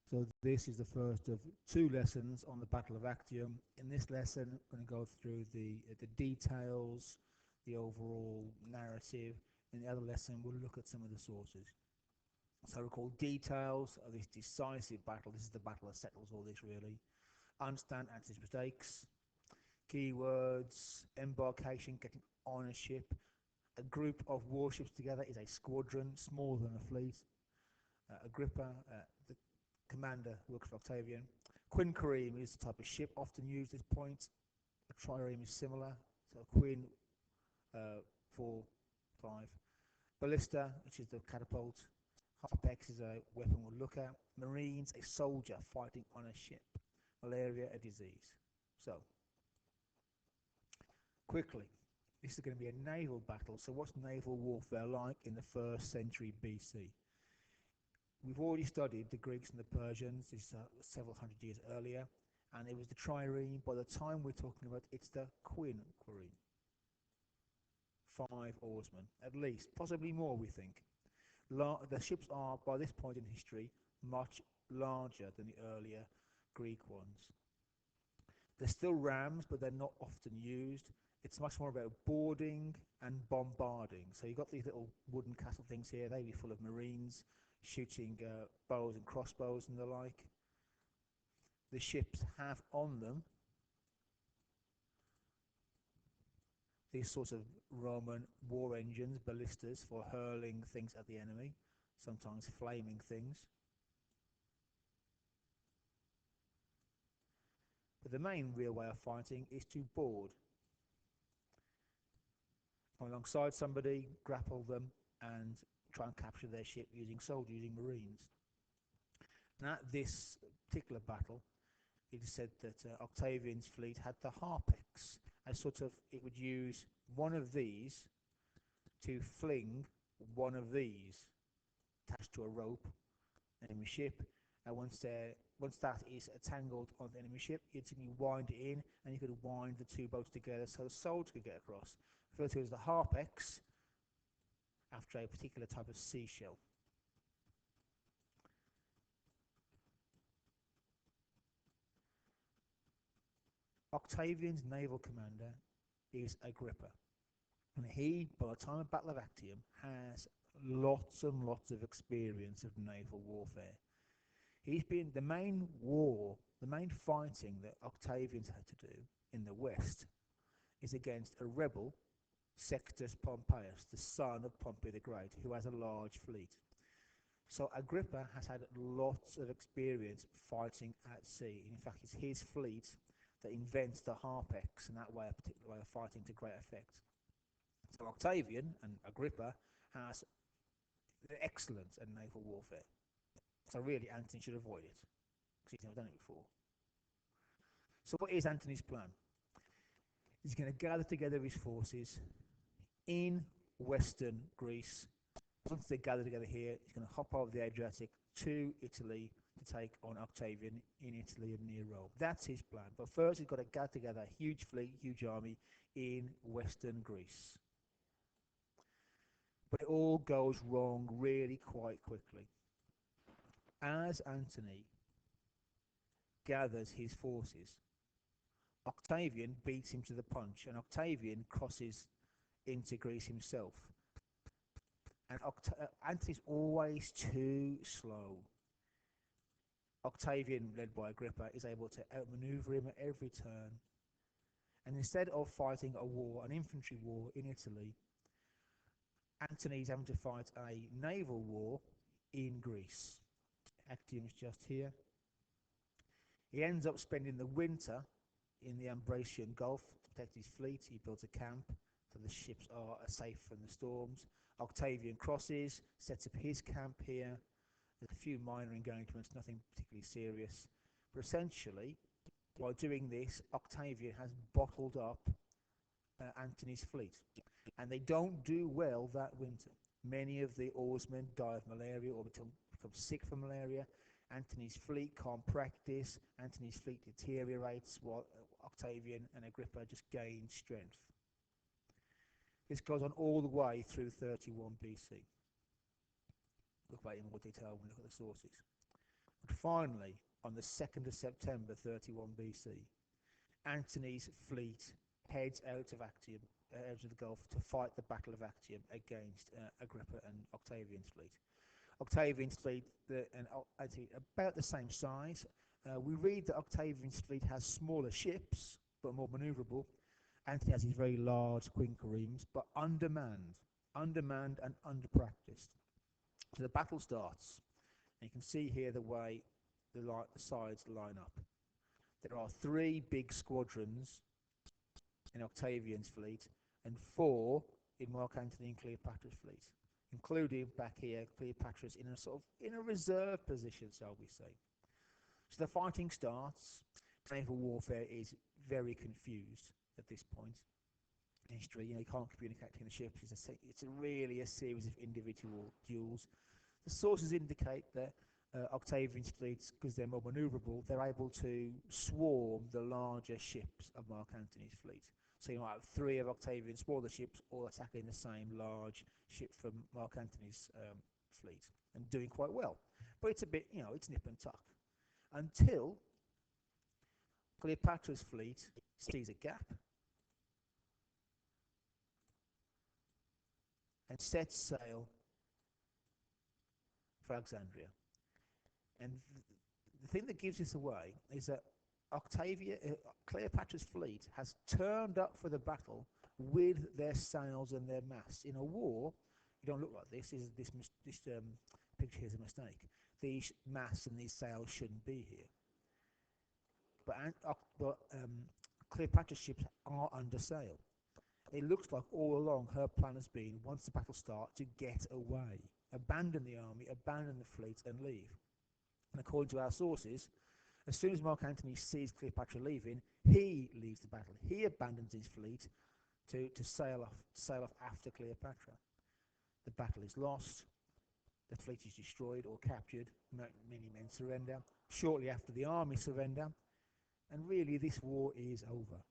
So this is the first of two lessons on the Battle of Actium. In this lesson, I'm going to go through the details, the overall narrative. In the other lesson, we'll look at some of the sources. So recall details of this decisive battle. This is the battle that settles all this, really. Understand Antony's mistakes, keywords, embarkation, getting on a ship. A group of warships together is a squadron, smaller than a fleet. Agrippa, the commander, works for Octavian. Quinquereme is the type of ship often used at this point. A trireme is similar, so quin, 4, 5. Ballista, which is the catapult. Harpex is a weapon we'll look at. Marines, a soldier fighting on a ship. Malaria, a disease. So, quickly, this is going to be a naval battle. So what's naval warfare like in the 1st century BC? We've already studied the Greeks and the Persians. This is several hundred years earlier. And it was the trireme. By the time we're talking about, it's the quinquereme. 5 oarsmen, at least, possibly more, we think. The ships are, by this point in history, much larger than the earlier Greek ones. They're still rams, but they're not often used. It's much more about boarding and bombarding. So you've got these little wooden castle things here. They'd be full of marines shooting bows and crossbows and the like. The ships have on them these sorts of Roman war engines, ballistas, for hurling things at the enemy, sometimes flaming things. But the main real way of fighting is to board. Come alongside somebody, grapple them, and try and capture their ship using soldiers, using marines. And at this particular battle, it is said that Octavian's fleet had the Harpex, as sort of, it would use one of these to fling one of these attached to a rope, enemy ship, and once that is tangled on the enemy ship, you'd simply wind it in, and you could wind the two boats together so the soldier could get across. Referred to as the Harpex, after a particular type of seashell. Octavian's naval commander is Agrippa, and he, by the time of Battle of Actium, has lots and lots of experience of naval warfare. He's been the main fighting that Octavian's had to do in the west is against a rebel, Sextus Pompeius, the son of Pompey the Great, who has a large fleet. So Agrippa has had lots of experience fighting at sea. In fact, it's his fleet that invents the Harpex, and that way a particular way of fighting to great effect. So Octavian and Agrippa has excellence at naval warfare. So really, Antony should avoid it, because he's never done it before. So what is Antony's plan? He's going to gather together his forces in western Greece. Once they gather together here, he's going to hop over the Adriatic to Italy to take on Octavian in Italy and near Rome. That's his plan. But first, he's got to gather together a huge fleet, huge army in western Greece. But it all goes wrong really quite quickly. As Antony gathers his forces, Octavian beats him to the punch, and Octavian crosses into Greece himself. And Antony's always too slow. Octavian, led by Agrippa, is able to outmaneuver him at every turn. And instead of fighting a war, an infantry war in Italy, Antony's having to fight a naval war in Greece. Actium is just here. He ends up spending the winter in the Ambracian Gulf to protect his fleet. He builds a camp so the ships are safe from the storms. Octavian crosses, sets up his camp here. There's a few minor engagements, nothing particularly serious. But essentially, by doing this, Octavian has bottled up Antony's fleet. And they don't do well that winter. Many of the oarsmen die of malaria or become sick from malaria. Antony's fleet can't practice. Antony's fleet deteriorates while Octavian and Agrippa just gain strength. This goes on all the way through 31 BC. Look about it in more detail when we look at the sources. But finally, on the 2nd of September 31 BC, Antony's fleet heads out of Actium, out of the Gulf, to fight the Battle of Actium against Agrippa and Octavian's fleet. Octavian's fleet and about the same size. We read that Octavian's fleet has smaller ships, but more manoeuvrable. Antony has these very large quinqueremes, but undermanned and underpracticed. So the battle starts, and you can see here the way the sides line up. There are 3 big squadrons in Octavian's fleet and 4 in Mark Antony and Cleopatra's fleet, including back here Cleopatra's in a reserve position, shall we say. So the fighting starts. Naval warfare is very confused at this point in history. You can't communicate between the ships. It's really a series of individual duels. The sources indicate that Octavian's fleets, because they're more manoeuvrable, they're able to swarm the larger ships of Mark Antony's fleet. So you might have 3 of Octavian's smaller ships all attacking the same large ship from Mark Antony's fleet and doing quite well. But it's a bit, it's nip and tuck. Until Cleopatra's fleet sees a gap and sets sail for Alexandria. And the thing that gives this away is that Cleopatra's fleet has turned up for the battle with their sails and their masts. In a war, you don't look like this. This picture here is a mistake. These masts and these sails shouldn't be here. But Cleopatra's ships are under sail. It looks like all along her plan has been, once the battle starts, to get away, abandon the army, abandon the fleet, and leave. And according to our sources, as soon as Mark Antony sees Cleopatra leaving, he leaves the battle. He abandons his fleet to sail off after Cleopatra. The battle is lost. The fleet is destroyed or captured. Many men surrender. Shortly after, the army surrender. And really, this war is over.